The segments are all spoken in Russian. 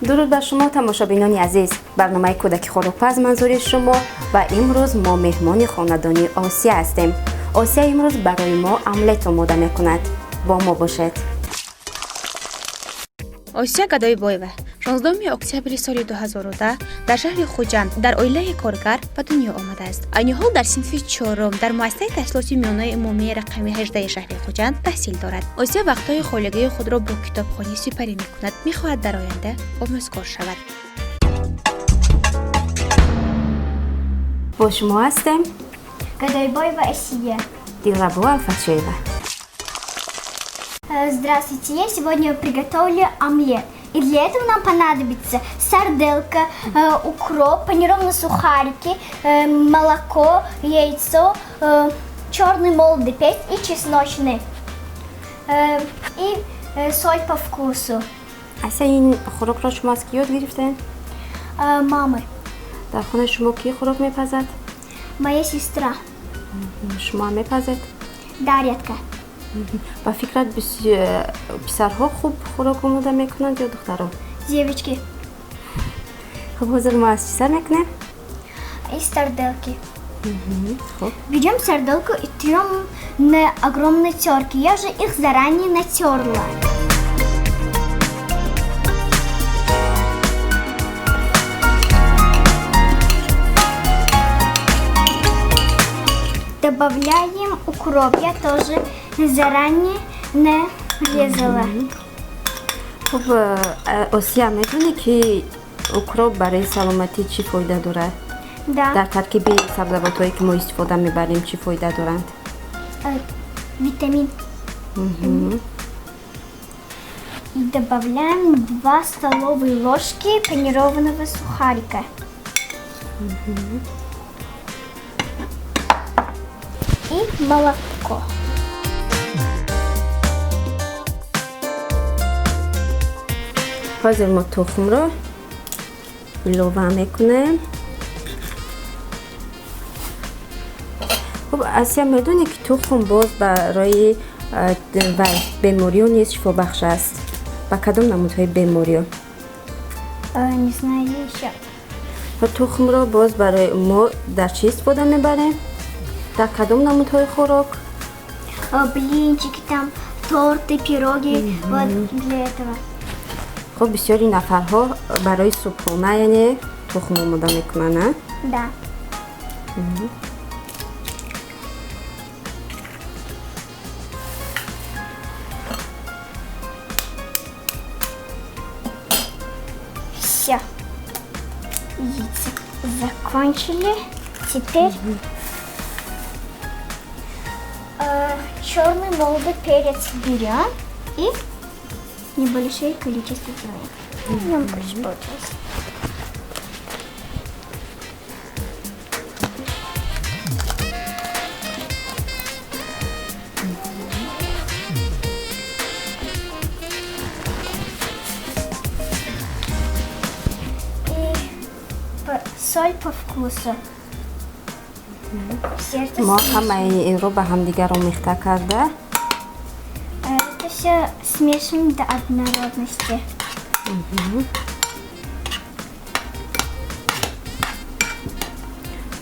درود بر شما تماشابینان عزیز. برنامه کودک خوراکپز منظور شما و امروز ما مهمان خاندانی آسیا هستیم. آسیا امروز برای ما املت آماده میکند. با ما باشد. آسیا گدایبایوه 16 اکتبر سال 2010 در شهر خوجند در عائله کارگر به دنیا آمده است. عین حال در صنف چهارم در مؤسسه تحصیلاتی میانه عمومی رقم 18 شهر خوجند تحصیل دارد. آسیا وقتهای خالگی خود را با کتابخوانی سپری میکند. میخواهد در آینده آموزگار شود. با شما هستیم Гадайбаева Асия. Дилрабова Алфатшеева. Здравствуйте, я сегодня приготовлю омлет. И для этого нам понадобится сарделка, укроп, панированные сухарики, молоко, яйцо, черный молотый перец и чесночный. И соль по вкусу. آسیا این خوراک را شما از کی یاد گرفتین؟ Мамы, در خانه شما کی خوراک میپزد؟ моя сестра, شما هم میپزید؟ Дарьятка. با فکرت پسرها خوب خوراک آماده میکنند یا دخترها؟ Девочки, خب حاضر ما از چی سر میکنیم؟ и сарделки. خب Берем сарделку и трем на огромной терке. Я же их заранее натерла. Добавляем укроп. Я тоже заранее нарезала. خب آسیا میدونی که اوکراپ برای سلامتی چی فایده داره؟ Да, در ترکیب سبزیجات هایی که ما استفاده میبریم چی فایده دارند؟ витамин. И добавляем 2 столовые ложки панированного сухарика. И молоко. حاضر ما تخم رو لوبه میکنیم. خب آسیا میدونی که تخم باز برای بیماری ها نیز شفا بخش است. با کدام نمودهای بیماری ها؟ Не знаю еще. و تخم رو باز برای ما در چی استفاده میبریم؟ در کدام نمودهای خوراک؟ Блинчики там, торты, пироги. Вот для этого. خب بسیاری نفرها برای صبحانه یعنی تخم آماده میکنن نه؟ Да. Все. Яйца закончили. Теперь черный молодой перец берем и небольшое количество делаем. Нам больше получилось. Соль по вкусу. Все это ما همه این رو به هم دیگر آمیخته کرده. Это все смешиваем до однородности.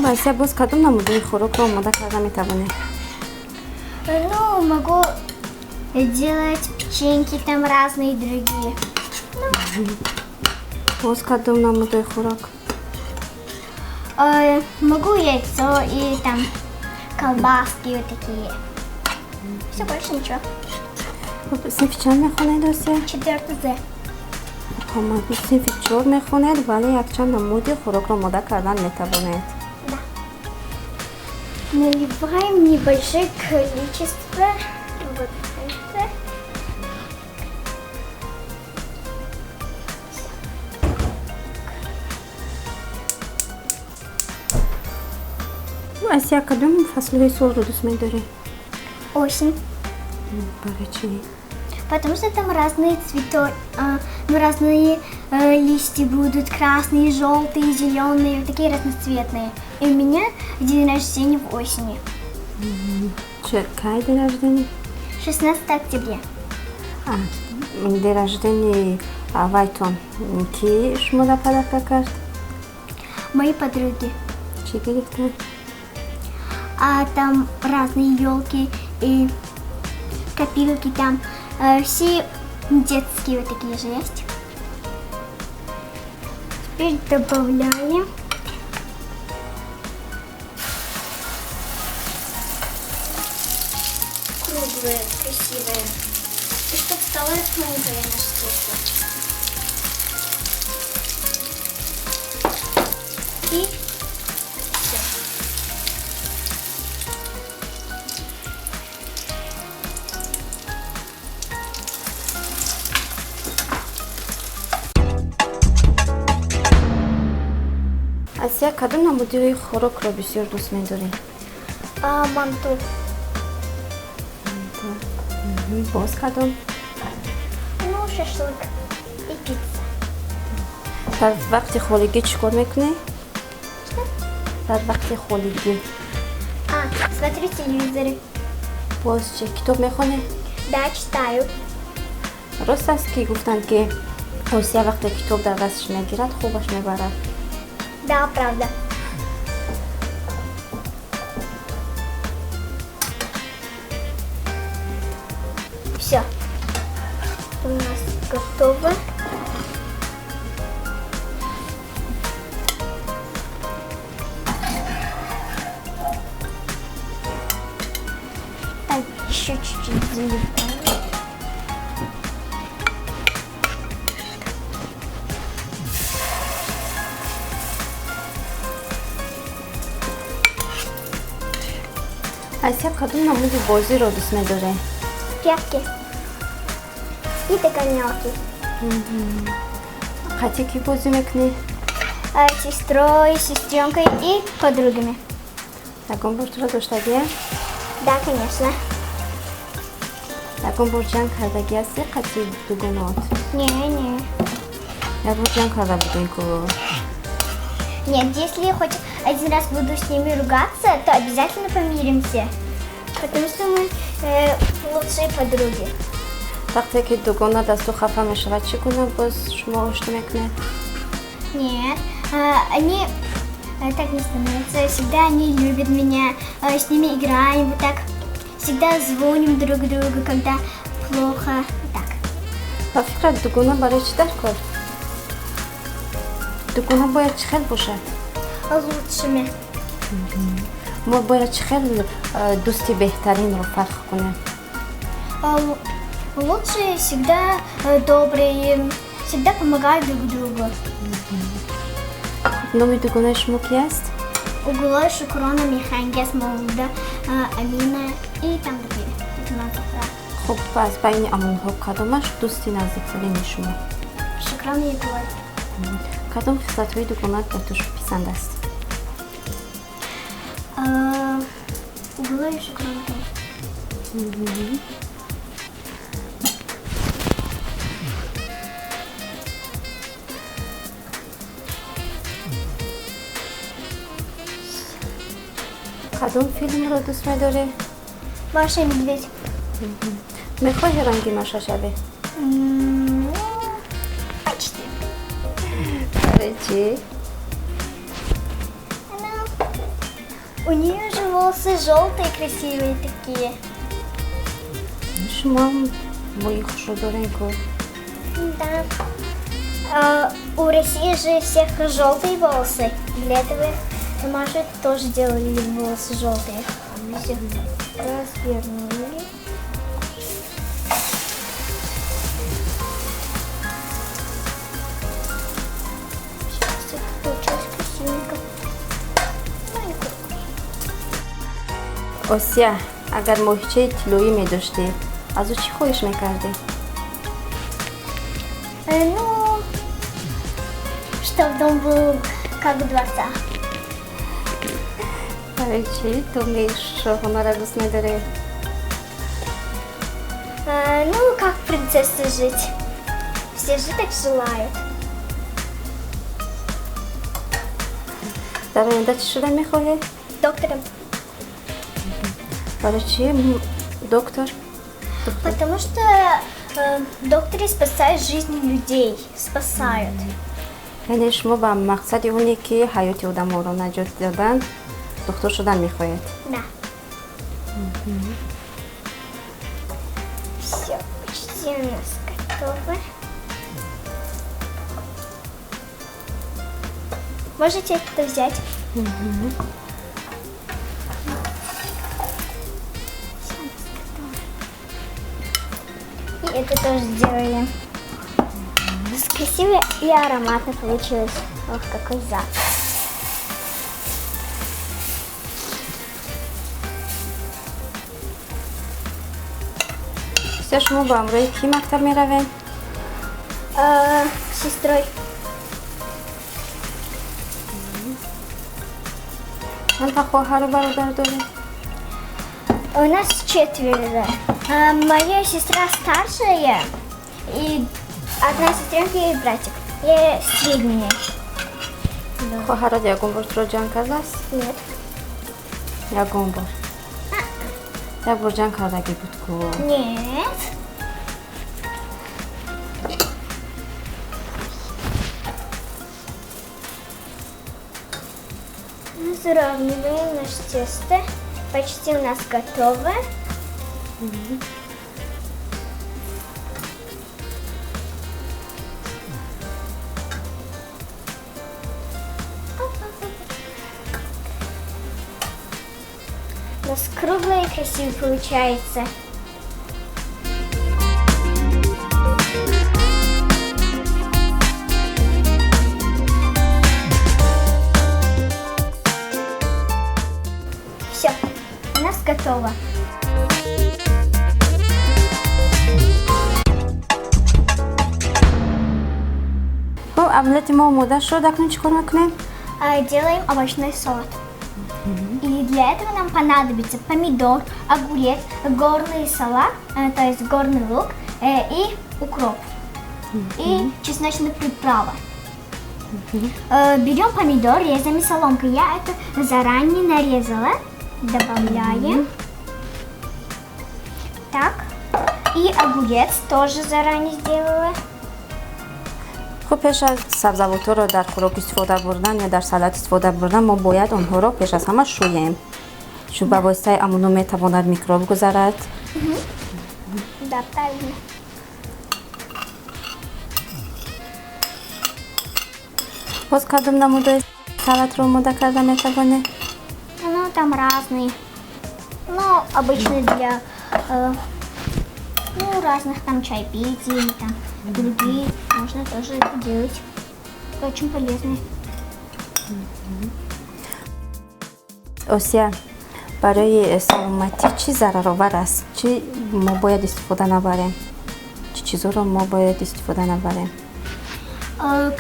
آسیا باز کدام نموده خوراک رو آماده کرده میتوانه؟ Ну, могу делать печеньки там разные другие. باز کدام نموده خوراک؟ Могу яйцо и там колбаски вот такие. Все, больше ничего. خب صنف چند میخونید آسیا؟ 4 З. خب صنف 4 میخونید ولی یک چند نمودی خوراک رو آماده کردن میتوانید. Наливаем небольшое количество. Вот это. آسیا کدام فصل سال رو دوست می‌داری؟ Осень. برای چی؟ Потому что там разные цветы, разные листья будут, красные, желтые, зеленые, вот такие разноцветные. И у меня день рождения в осени. چه کی دیر رجدنی؟ 16 октября. دیر رجدنی А вайтон ки шуморо подарка кард? Мои подруги. Чӣ гирифтан? А там разные елки и копилки там. Все детские вот такие же есть. Теперь добавляем. Круглые, красивые. И чтобы стало круглое наше тесто. И все. Асия, кадом намудиҳои хӯрокро бисёр дӯст медорӣ? Манту. Боз кадом? Ну, шашлык и пицца. Дар вақти холигӣ чӣ кор мекунӣ? Дар вақти холигӣ Смотрю телевизоры. боз чӣ? Китоб мехонӣ? Да, читаю. Рост аст ки гуфтанд ки Осия вақте китоб дар дасташ мегирад, хубаш мебарад. Да, правда. Все. У нас готово. Так, еще чуть-чуть заливаем. Асия, кадом намуди бозиро дӯст медорӣ? Прятки. И догонялки. Қатӣ кӣ бозӣ мекунӣ? С сестрой, сестренкой и подругами. Ягон бор туро доштагиям? Да, конечно. Ягон бор ҷанг кардагӣ ҳастӣ қатӣ дугонаот? Не. Як бор ҷанг карда будем ку? Нет, если я хоть один раз буду с ними ругаться, то обязательно помиримся. Потому что мы лучшие подруги. Вақте ки дугона дасту хафа мешавад, чӣ гуна боз шумо ошти мекунед? Нет, они так не становятся. Всегда они любят меня, с ними играем, вот так. Всегда звоним друг другу, когда плохо. Вот так. Ба фикрат дугона барои чӣ дар кор? Дугона бояд чӣ хел бошад? Лучшими. Мо бояд чӣ хел дӯсти беҳтаринро фарқ кунем? Лучшие всегда добрые, всегда помогают друг другу. Номи дугонаи шумо ки аст? Углой, Шукрона, Михангес, Молда, Амина и там другие. Это надо брать. Хуб, аз байни амонҳо кадомаш дӯсти наздиктарини шумо? Шукран и Углой. Кадом хислатҳои дугонаат ба ту писанд аст? Углой и Шукран тоже. кадом филмро дӯст медорӣ? Маша и Медведь. Мехоҳӣ ранги Маша шавӣ? Почти. Барои чӣ? У нее же волосы желтые, красивые такие. Шумоам мои хушро дорем ку? Да. У России же всех желтые волосы. Для этого Машу тоже делали волосы желтые. Мы все развернули. Сейчас это получилось красивенько. Осия, агар моҳичаи тиллоӣ медоштӣ, аз ӯ чӣ хоҳиш мекардӣ? Ну, чтобы дом был как у дворца. Барои чӣ ту шоҳонаро дӯст медорӣ? Ну, как принцессы жить. Все же так желают. дар оянда чӣ шуда мехоҳӣ? Доктором. Барои чӣ доктор? Потому что Докторы спасают жизни людей, спасают. یعنی شما با مقصد اونی که حیات آدم‌ها رو نجات دادن دکتر شدن میخواید. Да. Все, почти у нас готово. Можете это взять? Всё у нас готово. И это тоже сделали. Красиво и ароматно получилось. Ох, какой запах. سه شما با امروی کی مکتب میروین؟ С сестрой. چند تا خواهر و برادر دارید؟ У нас 4. Моя сестра старшая и одна сестренка и братик. Я средняя. خواهرات یکون بار تو رو جمع کرده است؟ Нет. یکون بار یک بار جمع کردگی بود که Нет. Разравниваем наше тесто. Почти у нас готово. У нас круглое и красиво получается. Все, у нас готово. خب عملت ما آماده شد. اکنون چیکار میکنیم؟ Делаем овощной салат. И для этого нам понадобится помидор, огурец, горный салат, то есть горный лук и укроп. И чесночная приправа. Берем помидор, резаем соломкой. Я это заранее нарезала. Добавляем. Так. И огурец тоже заранее сделала. خب پیش از سبزیجات رو در خوراک استفاده بردن یا در سالاد استفاده بردن ما باید آنها را پیش از همه شوییم. چون به واسطه امونو میتواند میکروب گذارد. Да, правильно. باز کدوم نموده سالاد رو آماده کرده میتوانه؟ Ну, там разные. Ну, обычно для разных там чайпитий, там другие. Можно тоже это делать. Это очень полезно. آسیا برای سلامتی چی ضررآور است؟ چی ما باید استفاده نبریم؟ چی چیزا رو ما باید استفاده نبریم؟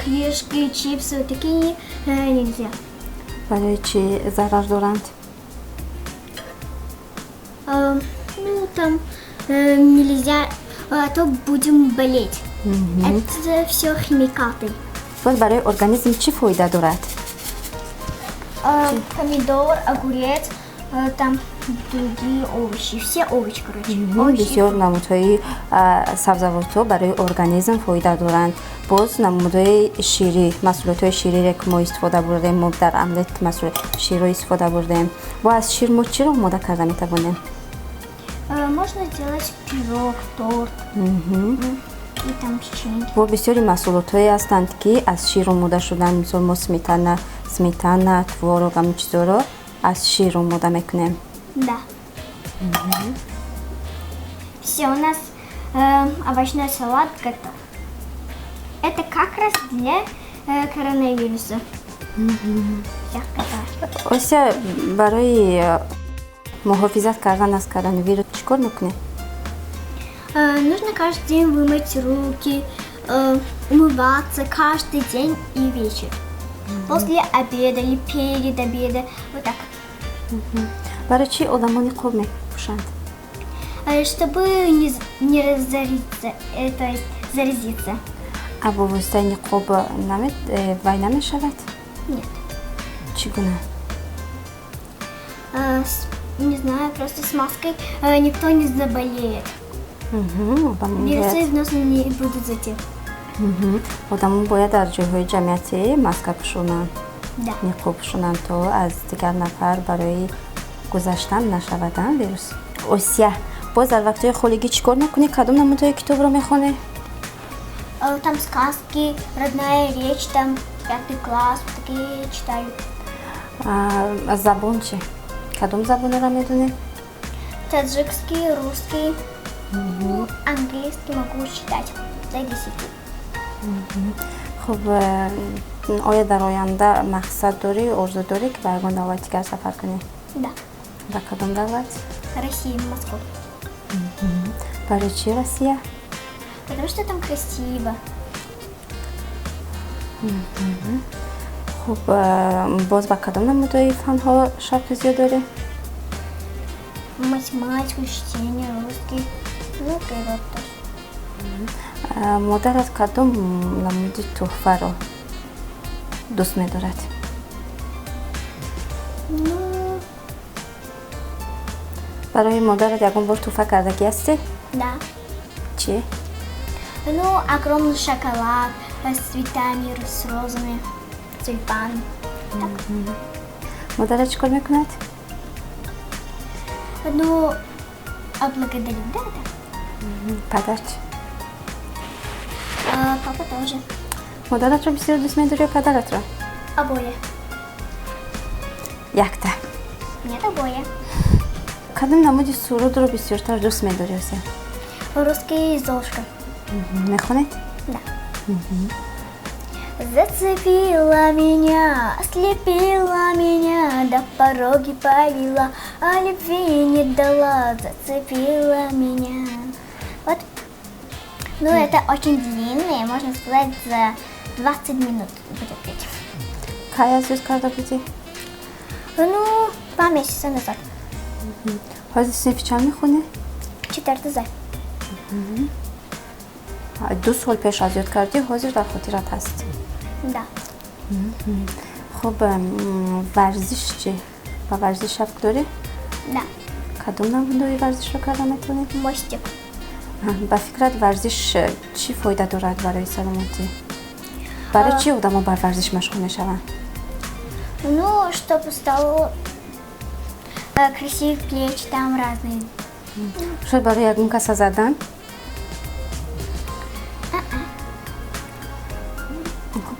Крешки, чипсы, вот такие нельзя. برای چی ضرر دارند؟ Ну, там нельзя, а то будем болеть. Это все химикаты. باز برای ارگانیسم چی فایده دارد؟ Помидор, огурец, там другие овощи. Все овощи, короче. Овощи. بسیار نمودهای سبزیجات برای ارگانیسم فایده دارند. باز نمودهای شیری، محصولات شیری را که ما استفاده بردیم، ما در عملت محصول شیر را استفاده بردیم. و از شیر ما چی را آماده کرده میتوانیم؟ Можно сделать пирог, торт и там печенье. و بسیاری محصولات هستند که از شیر آماده شدن، مثل ما سمیتانه، تворог، همین چیزا را از شیر آماده میکنیم. Да. Все, у нас овощной салат готов. Это как раз для коронавируса. Всех готов. آسیا برای محافظت کردن از کرونا ویروس چیکار میکنه؟ Нужно каждый день вымыть руки, умываться каждый день и вечер. После обеда или перед обедом. Вот так. برای چی آدمان نقاب میپوشند؟ Чтобы не разориться, то есть заразиться. ابا واسطه نقاب وای نمیشود؟ Нет. چگونه؟ Не знаю, просто с маской никто не заболеет. Вирусы в нос не будут зайти. одамон бояд дар ҷойҳои ҷамъиятӣ маска пӯшонанд, Да. ниқоб пӯшонанд, то аз дигар нафар барои гузаштан нашаваданд вирус. Осия, боз дар вақтҳои холигӣ чӣ кор мекунӣ? Кадом намудҳои китобро мехонӣ? Там сказки, родная речь, там 5 класс, такие читаю. Забон чӣ? Кадом забонеро медонӣ? Таджикский, русский, английский могу читать до 10. хуб, оя дар оянда мақсад дорӣ, орзу дорӣ ки ба ягон давлати дигар сафар кунӣ? Да. Ба кадом давлат? Россия, Москва. Барои чӣ Россия? Потому что там красиво. хуб, боз ба кадом намудҳои фанҳо шавқи зиёд дорӣ? Математику, чтение, русский, ну, природа тоже. модарат кадом намуди тӯҳфаро дӯст медорад? Ну, барои модарат ягон бор тӯҳфа кардагӣ ҳастӣ? да. Чӣ? Ну, огромный шоколад с цветами, с розами, тюльпаны. Так. модарат чӣ кор мекунад? Ну, благодарить, да, да. падар чӣ? Папа тоже. модаратро бисёр дӯст медорӣ ё падаратро? Обои. якта. Нет, обои. кадом намуди сурудро бисёртар дӯст медорӣ Осия? Русский Золушка. мехонед? Да. Зацепила меня, ослепила меня, до пороги повела, а любви не дала, зацепила меня. Вот. Ну, это очень длинное, можно сказать, за 20 минут будет петь. кай аз ёд карда будӣ? Ну, 2 месяца назад. ҳозир синфи чанд мехонӣ? 4 за. 2 сол пеш аз ёд кардӣ, ҳозир дар хотират ҳаст. Да. хуб, варзиш чӣ? ба варзиш шавқ дорӣ? Да. кадом намудҳои варзишро карда метавонӣ? Мостик. ба фикрат варзиш чӣ фоида дорад барои саломатӣ? барои чӣ одамо ба варзиш машғул мешаванд? Ну, чтобы стал красивый плечи, там разные. шояд барои ягон каса задан?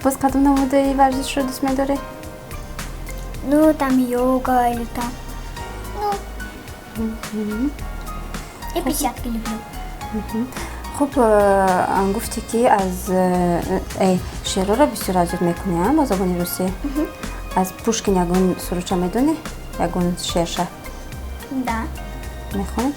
боз кадом намудҳои варзишро дӯст медорӣ? Ну, там йога или там. Ну, и присядки люблю. хуб, гуфтӣ ки аз шеърҳоро бисёр аз ёд мекунӣ бо забони русӣ? аз Пушкин ягон суруча медонӣ? ягон шеърша Да. мехонед?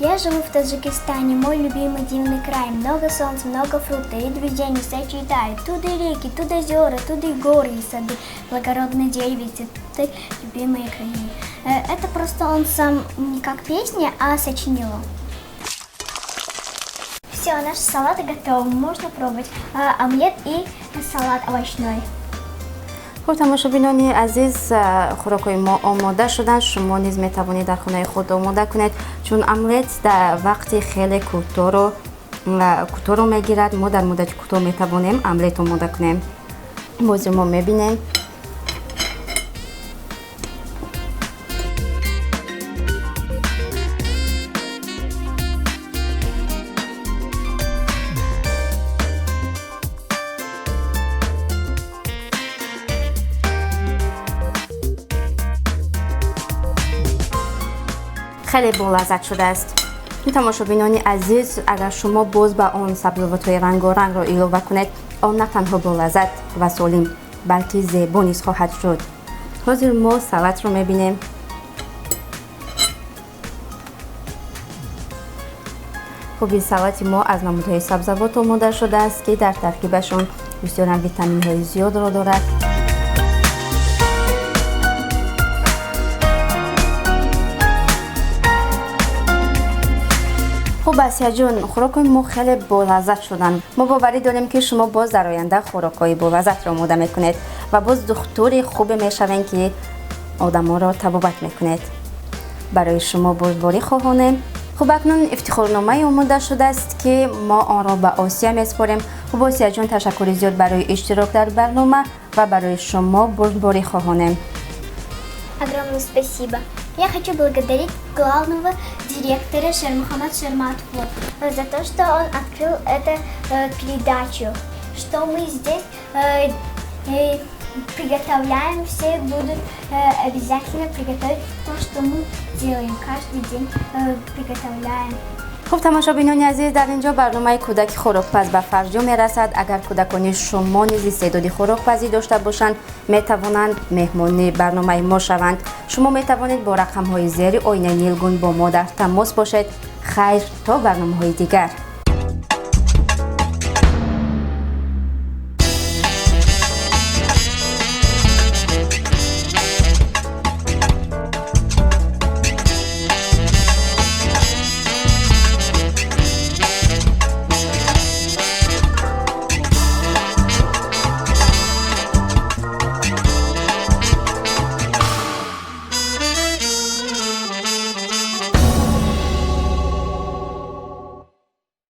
Я живу в Таджикистане, мой любимый дивный край. Много солнца, много фруктов и движений сочетают. Туда реки, туда озера, туда и горы и сады. Благородные деревья, цветы, любимые краи. Это просто он сам не как песня, а сочинил. Все, наш салат готов, можно пробовать. Омлет и салат овощной. хуб, тамошобинони азиз, хӯрокҳои мо омода шуданд. Шумо низ метавонед дар хонаи худ омода кунед, чун омлет дар вақти хеле кӯтоҳро мегирад. мо дар муддати кӯтоҳ метавонем омлет омода кунем. бозир мо мебинем. خیلی بولذت شده است. تماشابینان عزیز، اگر شما باز با آن سبزیجات رنگارنگ را اضافه کنید، آن نه تنها بولذت و سالم بلکه زیبا نیز خواهد شد. حاضر ما سالاد رو میبینیم. خب این سالاد ما از نمودهای سبزیجات آماده شده است که در ترکیبشون بسیار ویتامین های زیاد را دارد. خب آسیا جون، خوراک‌های ما خیلی بولذت شدن. ما باوری داریم که شما باز در آینده خوراک‌های بولذت را آماده میکنید و باز دکتر خوب میشوین که آدم‌ها را طبابت میکنید. برای شما بازواری خواهانم خب اکنون افتخارنامه آماده شده است که ما آن را به آسیا میسپاریم. خب آسیا جان، تشکر زیاد برای اشتراک در برنامه و برای شما بردباری خواهانم. Огромное спасибо. Я хочу благодарить главного директора Шермухаммад Шерматову за то, что он открыл эту передачу, что мы здесь приготовляем, все будут обязательно приготовить то, что мы делаем, каждый день приготовляем. خب تماشابینان عزیز، در اینجا برنامه کودک خوراکپز به فرجام میرسد. اگر کودکان شما نیز استعداد خوراکپزی داشته باشند میتوانند مهمان برنامه ما شوند. شما میتوانید با رقم های زیر آینه نیلگون با ما در تماس باشید. خیر تا برنامه های دیگر.